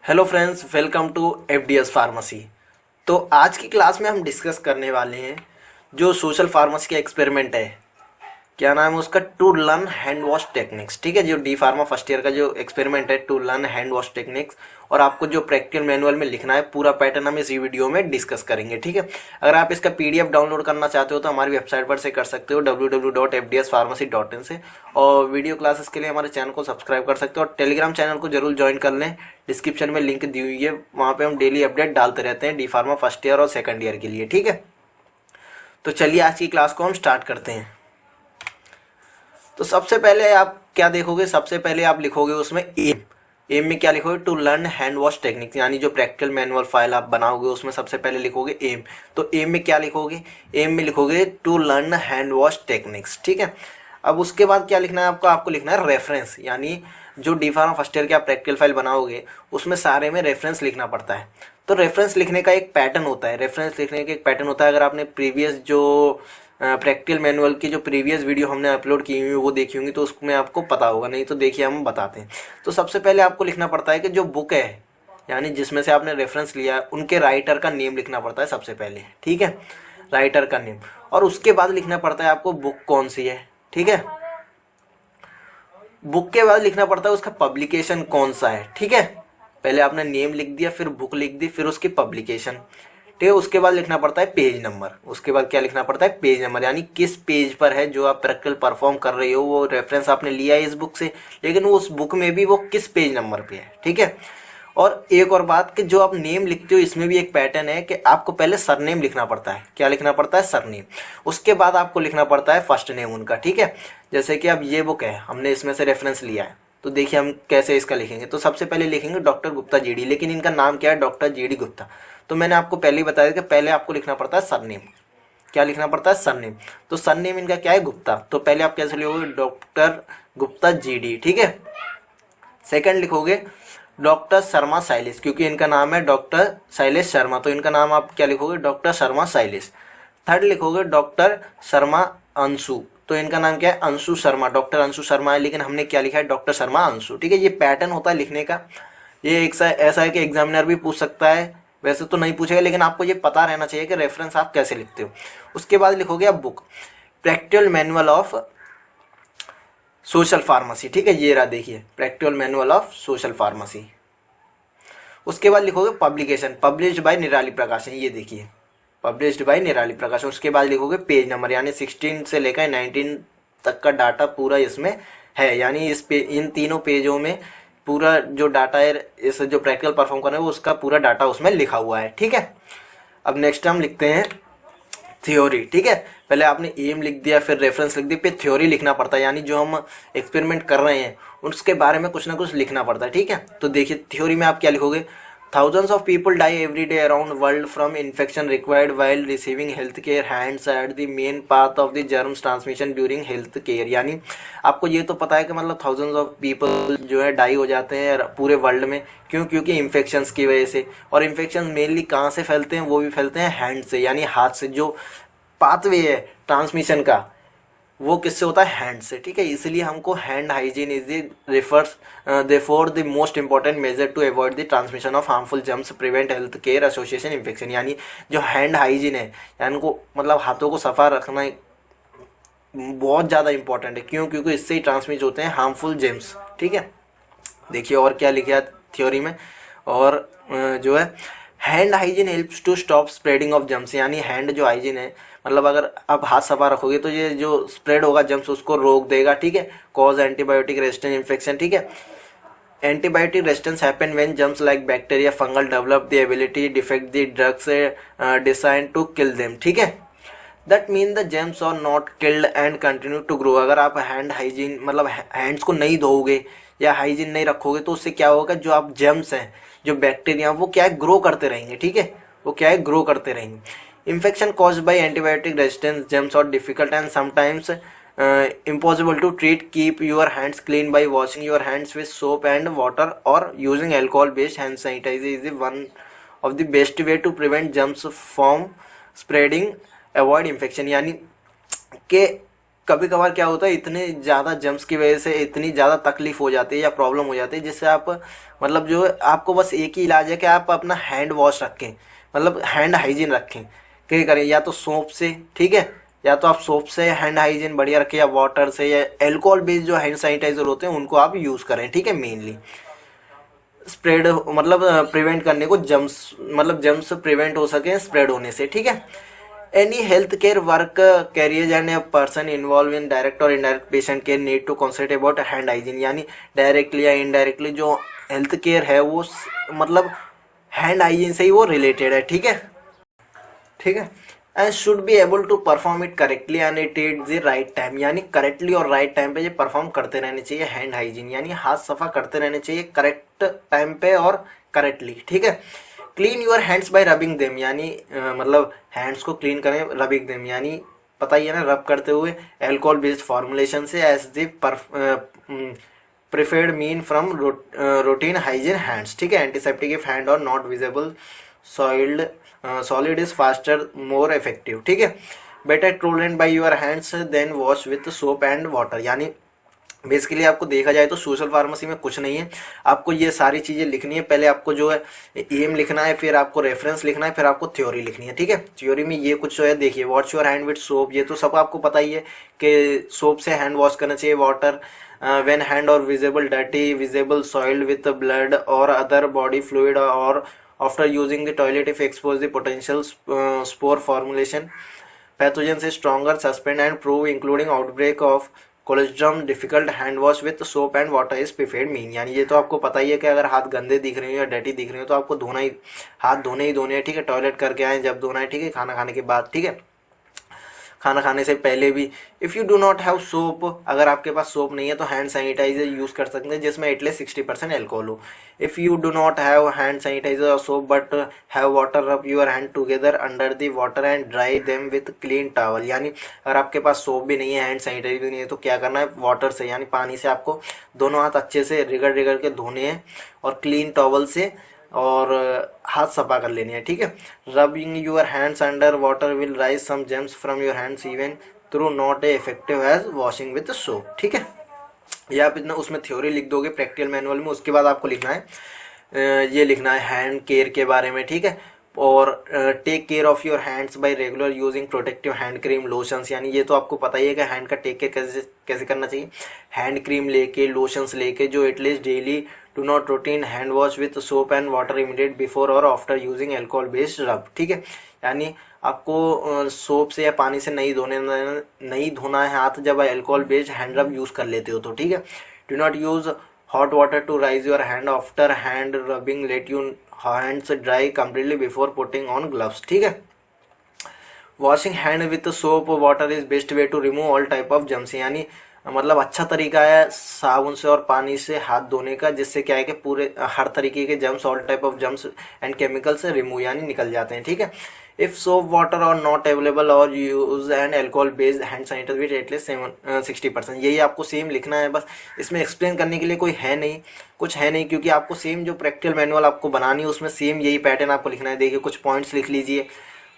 Hello friends, welcome to FDS pharmacy. तो आज की क्लास में हम डिस्कस करने वाले हैं जो सोशल फार्मेसी का एक्सपेरिमेंट है, क्या नाम है उसका, to learn hand wash techniques. ठीक है, जो डी फार्मा फर्स्ट ईयर का जो एक्सपेरिमेंट है to learn hand wash techniques, और आपको जो प्रैक्टिकल मैनुअल में लिखना है पूरा पैटर्न हम इस वीडियो में डिस्कस करेंगे। ठीक है, अगर आप इसका पीडीएफ डाउनलोड करना चाहते हो तो हमारी वेबसाइट पर से कर सकते हो www.fdspharmacy.in से, और वीडियो क्लासेस के लिए हमारे चैनल को सब्सक्राइब कर सकते हो और टेलीग्राम चैनल को जरूर ज्वाइन कर लें। डिस्क्रिप्शन में लिंक दी हुई है, वहाँ पे हम डेली अपडेट डालते रहते हैं डी फार्मा फर्स्ट ईयर और सेकंड ईयर के लिए। ठीक है, तो चलिए आज की क्लास को हम स्टार्ट करते हैं। तो सबसे पहले आप क्या देखोगे, सबसे पहले आप लिखोगे उसमें एम में क्या लिखोगे, to learn hand wash technique, यानी जो प्रैक्टिकल मैनुअल फाइल आप बनाओगे उसमें सबसे पहले लिखोगे एम। तो एम में क्या लिखोगे, एम में लिखोगे to learn hand wash techniques. ठीक है, अब उसके बाद क्या लिखना है आपको लिखना है रेफरेंस, यानी जो डी फार्मा फर्स्ट ईयर की आप प्रैक्टिकल फाइल बनाओगे उसमें सारे में रेफरेंस लिखना पड़ता है। तो रेफरेंस लिखने का एक पैटर्न होता है, रेफरेंस लिखने का एक पैटर्न होता है। अगर आपने प्रीवियस जो प्रैक्टिकल मैनुअल की जो प्रीवियस वीडियो हमने अपलोड की हुई वो देखी होंगी तो उसमें आपको पता होगा, नहीं तो देखिए हम बताते हैं। तो सबसे पहले आपको लिखना पड़ता है कि जो बुक है, यानी जिसमें से आपने रेफरेंस लिया, उनके राइटर का नेम लिखना पड़ता है सबसे पहले। ठीक है, राइटर का नेम, और उसके बाद लिखना पड़ता है आपको बुक कौन सी है। ठीक है, बुक के बाद लिखना पड़ता है उसका पब्लिकेशन कौन सा है। ठीक है, पहले आपने नेम लिख दिया, फिर बुक लिख दी, फिर उसकी पब्लिकेशन। ठीक है, उसके बाद लिखना पड़ता है पेज नंबर। उसके बाद क्या लिखना पड़ता है, पेज नंबर, यानी किस पेज पर है जो आप प्रैक्टिकल परफॉर्म कर रहे हो। वो रेफरेंस आपने लिया है इस बुक से, लेकिन उस बुक में भी वो किस पेज नंबर पे है। ठीक है, और एक और बात कि जो आप नेम लिखते हो इसमें भी एक पैटर्न है कि आपको पहले सरनेम लिखना पड़ता है। क्या लिखना पड़ता है, सरनेम। उसके बाद आपको लिखना पड़ता है फर्स्ट नेम उनका। ठीक है, जैसे कि अब ये बुक है, हमने इसमें से रेफरेंस लिया है, तो देखिए हम कैसे इसका लिखेंगे। तो सबसे पहले लिखेंगे डॉक्टर गुप्ता जीडी, लेकिन इनका नाम क्या है, डॉक्टर जीडी गुप्ता। तो मैंने आपको पहले ही बताया कि पहले आपको लिखना पड़ता है सरनेम। क्या लिखना पड़ता है, सरनेम। तो सरनेम इनका क्या है, गुप्ता। तो पहले आप कैसे लिखोगे, डॉक्टर गुप्ता जीडी। ठीक है, सेकंड लिखोगे डॉक्टर शर्मा साइलिस, क्योंकि इनका नाम है डॉक्टर शैलेश शर्मा, तो इनका नाम आप क्या लिखोगे, डॉक्टर शर्मा साइलिस। थर्ड लिखोगे डॉक्टर शर्मा अंशु, तो इनका नाम क्या है, अंशु शर्मा, डॉक्टर अंशु शर्मा है, लेकिन हमने क्या लिखा है, डॉक्टर शर्मा अंशु। ठीक है, ये पैटर्न होता है लिखने का। ये एक ऐसा है कि एग्जामिनर भी पूछ सकता है, वैसे तो नहीं पूछेगा, लेकिन आपको ये पता रहना चाहिए कि रेफरेंस आप कैसे लिखते हो। उसके बाद लिखोगे आप book, practical manual of social pharmacy. ठीक है, ये रहा देखिए, practical manual of social pharmacy. उसके बाद लिखोगे पब्लिकेशन, पब्लिश्ड बाय निराली प्रकाशन, ये देखिए पब्लिश्ड बाय निराली प्रकाशन। उसके बाद लिखोगे पेज नंबर, यानी 16 से लेकर 19 तक का डाटा पूरा इसमें है, यानी इन तीनों पेजों में पूरा जो डाटा है, इस जो प्रैक्टिकल परफॉर्म करना है वो उसका पूरा डाटा उसमें लिखा हुआ है। ठीक है, अब नेक्स्ट हम लिखते हैं थ्योरी। ठीक है, पहले आपने एम लिख दिया, फिर रेफरेंस लिख दिया, फिर थ्योरी लिखना पड़ता है, यानी जो हम एक्सपेरिमेंट कर रहे हैं उसके बारे में कुछ ना कुछ लिखना पड़ता है। ठीक है, तो देखिए थ्योरी में आप क्या लिखोगे, thousands of people die every day around world from infection required while receiving health care hands at the main path of the germs transmission during health care। यानी आपको ये तो पता है कि मतलब thousands of people जो है डाई हो जाते हैं पूरे वर्ल्ड में, क्योंकि इन्फेक्शंस की वजह से। और इन्फेक्शन मेनली कहाँ से फैलते हैं, वो भी फैलते हैं हैंड से, यानी हाथ से। जो पाथवे है ट्रांसमिशन का वो किससे होता है, हैंड से। ठीक है, इसलिए हमको hand hygiene is the refers therefore the most important measure to avoid the transmission of harmful germs, prevent health care association infection. यानी जो हैंड हाइजीन है, यानी को मतलब हाथों को सफा रखना बहुत ज़्यादा इंपॉर्टेंट है। क्योंकि इससे ही ट्रांसमिट होते हैं हार्मफुल जर्म्स। ठीक है, देखिए और क्या लिखा है थ्योरी में, और जो है hand hygiene helps to stop spreading of germs, यानी हैंड जो हाइजीन है, मतलब अगर आप हाथ सफा रखोगे तो ये जो स्प्रेड होगा जर्म्स उसको रोक देगा। ठीक है, कॉज एंटीबायोटिक रेजिस्टेंट इन्फेक्शन। ठीक है, antibiotic resistance happen when germs like bacteria fungal develop the ability defect the drugs design to kill them. ठीक है, that mean the germs are not killed and continue to grow. अगर आप hand hygiene मतलब hands को नहीं धोओगे या hygiene नहीं रखोगे तो उससे क्या होगा, जो आप जर्म्स हैं, जो बैक्टीरिया, वो क्या है, ग्रो करते रहेंगे। ठीक है, वो क्या है, ग्रो करते रहेंगे। Infection caused by antibiotic resistance germs are difficult and sometimes impossible to treat. Keep your hands clean by washing your hands with soap and water or using alcohol based hand sanitizer is the one of the best way to prevent germs from spreading, avoid infection। यानी कि कभी कभार क्या होता है, इतने ज़्यादा jumps की वजह से इतनी ज़्यादा तकलीफ हो जाती है या प्रॉब्लम हो जाती है, जिससे आप मतलब जो है आपको बस एक ही इलाज है कि आप अपना हैंड वॉश रखें, मतलब हैंड हाइजीन रखें। क्या करें, या तो सोप से, ठीक है, या तो आप सोप से हैंड हाइजीन बढ़िया रखें, या वाटर से, या अल्कोहल बेस्ड जो हैंड सैनिटाइजर होते हैं उनको आप यूज़ करें, ठीक है। मेनली स्प्रेड मतलब प्रिवेंट करने को, जम्स मतलब जम्स प्रिवेंट हो सके स्प्रेड होने से, ठीक है। Any health care work carriers and a person involve in direct और indirect patient care need to concentrate about hand hygiene, यानी डायरेक्टली या इनडायरेक्टली जो हेल्थ केयर है वो मतलब हैंड हाइजीन से ही वो रिलेटेड है, ठीक है, ठीक है। And should be able to perform it correctly and it at the right time, यानी करेक्टली और राइट टाइम पे ये परफॉर्म करते रहने चाहिए हैंड हाइजीन, यानी हाथ सफा करते रहने चाहिए करेक्ट टाइम पे और करेक्टली, ठीक है। Clean your hands bye rubbing them, यानी मतलब हैंड्स को क्लीन करें रबिंग देम, यानी पता ही है ना, रब करते हुए अल्कोहल बेस्ड फॉर्मुलेशन से as the preferred mean from routine hygiene hands, ठीक है। Antiseptic if hand are not visible soiled solid is faster more effective, ठीक है। Better tolerant by your hands then wash with soap and water, यानी basically आपको देखा जाए तो social pharmacy में कुछ नहीं है, आपको ये सारी चीज़ें लिखनी है। पहले आपको जो है एम लिखना है, फिर आपको रेफरेंस लिखना है, फिर आपको थ्योरी लिखनी है, ठीक है। थ्योरी में ये कुछ जो है देखिए, wash your hand with soap, ये तो सब आपको पता ही है कि सोप से हैंड वॉश करना चाहिए। वाटर व्हेन हैंड और visible dirty, visible soiled with blood और अदर बॉडी फ्लूइड, और after using the toilet if expose the potential spore formulation pathogen से stronger suspend and prove including outbreak of Clostridium difficult hand wash with soap and water is preferred mean, यानी ये तो आपको पता ही है कि अगर हाथ गंदे दिख रहे हो या डर्टी दिख रहे हो तो आपको धोना ही, हाथ धोने ही धोने हैं, ठीक है। टॉयलेट करके आए जब धोना है, ठीक है, खाना खाने के बाद, ठीक है, खाना खाने से पहले भी। If you do not have soap, अगर आपके पास सोप नहीं है तो हैंड सैनिटाइजर यूज़ कर सकते हैं जिसमें एटलीस्ट 60% अल्कोहल हो। If you do not have hand sanitiser और soap but have water, rub your hand together under the water and dry them with clean towel, यानी अगर आपके पास सोप भी नहीं है, हैंड सैनिटाइजर भी नहीं है, तो क्या करना है, वाटर से यानी पानी से आपको दोनों हाथ अच्छे से रिगड़ रिगड़ के धोने हैं और क्लीन टॉवल से, और हाथ सफा कर लेने हैं, ठीक है। Rubbing your hands under water will rise some germs from your hands even through not a effective as washing with soap, ठीक है। ये आप इतना उसमें थ्योरी लिख दोगे प्रैक्टिकल मैनुअल में। उसके बाद आपको लिखना है ये लिखना है हैंड केयर के बारे में, ठीक है। और take care of your hands by regular using protective hand cream lotions, यानी ये तो आपको पता ही है कि हैंड का टेक केयर कैसे कैसे करना चाहिए। हैंड क्रीम लेके, लोशंस लेके जो at least daily do not routine hand wash with soap and water immediate before और आफ्टर यूजिंग अल्कोहल बेस्ड रब, ठीक है। यानी आपको सोप से या पानी से नहीं धोना है हाथ जब alcohol based hand rub use कर लेते हो तो, ठीक है। Do not use hot water to rise your hand after hand rubbing, let you hands dry completely before putting on gloves, ठीक है। Washing hand with soap water is best way to remove all type of germs, यानी मतलब अच्छा तरीका है साबुन से और पानी से हाथ धोने का, जिससे क्या है कि पूरे हर तरीके के germs, all type of germs and chemical से रिमूव यानी निकल जाते हैं, ठीक है। If soap water are not available और use and alcohol based hand sanitiser with at least 60%, यही आपको सेम लिखना है। बस इसमें एक्सप्लेन करने के लिए कोई है नहीं, कुछ है नहीं, क्योंकि आपको सेम जो प्रैक्टिकल मैनुअल आपको बनानी है उसमें सेम यही पैटर्न आपको लिखना है। देखिए कुछ पॉइंट्स लिख लीजिए,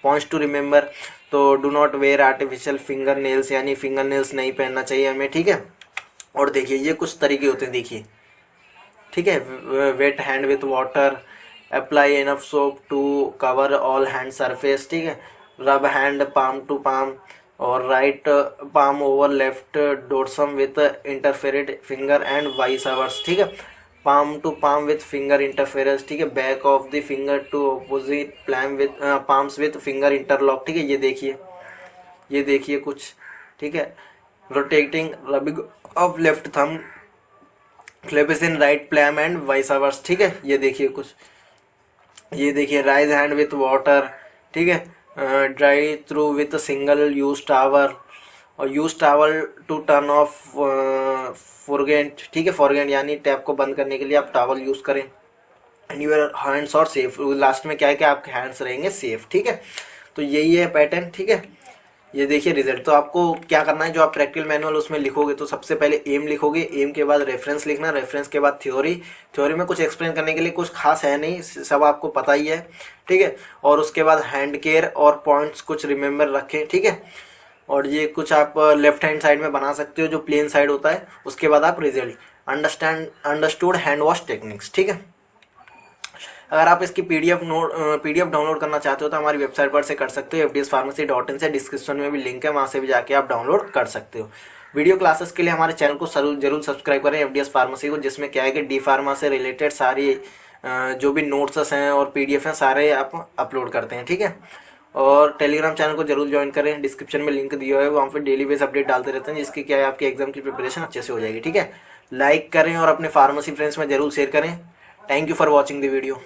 पॉइंट्स टू रिमेंबर। तो do not wear artificial finger nails, यानी फिंगर नेल्स नहीं पहनना चाहिए हमें, ठीक है। और देखिए ये कुछ तरीके होते हैं, देखिए, ठीक है। Wet hand with water, apply enough soap to cover all hand surface, ठीक है। Rub hand palm to palm और right palm over left dorsum with interfered finger and vice versa, ठीक है। Palm to palm with finger interference, ठीक है। Back of the finger to opposite palms with finger interlock, ठीक है। ये देखिए कुछ, ठीक है। Rotating rubbing of left thumb clasped in right प्लैम and vice versa, ठीक है। ये देखिए कुछ, ये देखिए राइज हैंड विथ वाटर, ठीक है। Dry through with single use towel और use towel to turn off forget, ठीक है। फॉरगेट यानी टैप को बंद करने के लिए आप टावल यूज करें। एंड यूर हैंड्स और सेफ, लास्ट में क्या है कि आपके हैंड्स रहेंगे सेफ, ठीक है। तो यही है पैटर्न, ठीक है। ये देखिए रिजल्ट। तो आपको क्या करना है, जो आप प्रैक्टिकल मैनुअल उसमें लिखोगे तो सबसे पहले एम लिखोगे, एम के बाद रेफरेंस लिखना, रेफरेंस के बाद थ्योरी। थ्योरी में कुछ एक्सप्लेन करने के लिए कुछ खास है नहीं, सब आपको पता ही है, ठीक है। और उसके बाद हैंड केयर और पॉइंट्स कुछ रिमेंबर रखें, ठीक है। और ये कुछ आप लेफ्ट हैंड साइड में बना सकते हो जो प्लेन साइड होता है। उसके बाद आप result understood hand wash techniques, ठीक है। अगर आप इसकी पीडीएफ डाउनलोड करना चाहते हो तो हमारी वेबसाइट पर से कर सकते हो, fdspharmacy.in से। डिस्क्रिप्शन में भी लिंक है, वहाँ से भी जाके आप डाउनलोड कर सकते हो। वीडियो क्लासेस के लिए हमारे चैनल को जरूर सब्सक्राइब करें, एफडीएस फार्मेसी को, जिसमें क्या है कि डी फार्मा से रिलेटेड सारी जो भी नोट्स हैं और पीडीएफ हैं सारे आप अपलोड करते हैं, ठीक है। और टेलीग्राम चैनल को जरूर ज्वाइन करें, डिस्क्रिप्शन में लिंक दिया है, वहाँ पर डेली बेस अपडेट डालते रहते हैं, जिसकी क्या है आपकी एग्जाम की प्रिपरेशन अच्छे से हो जाएगी, ठीक है। लाइक करें और अपने फार्मेसी फ्रेंड्स में जरूर शेयर करें। Thank you for watching the video.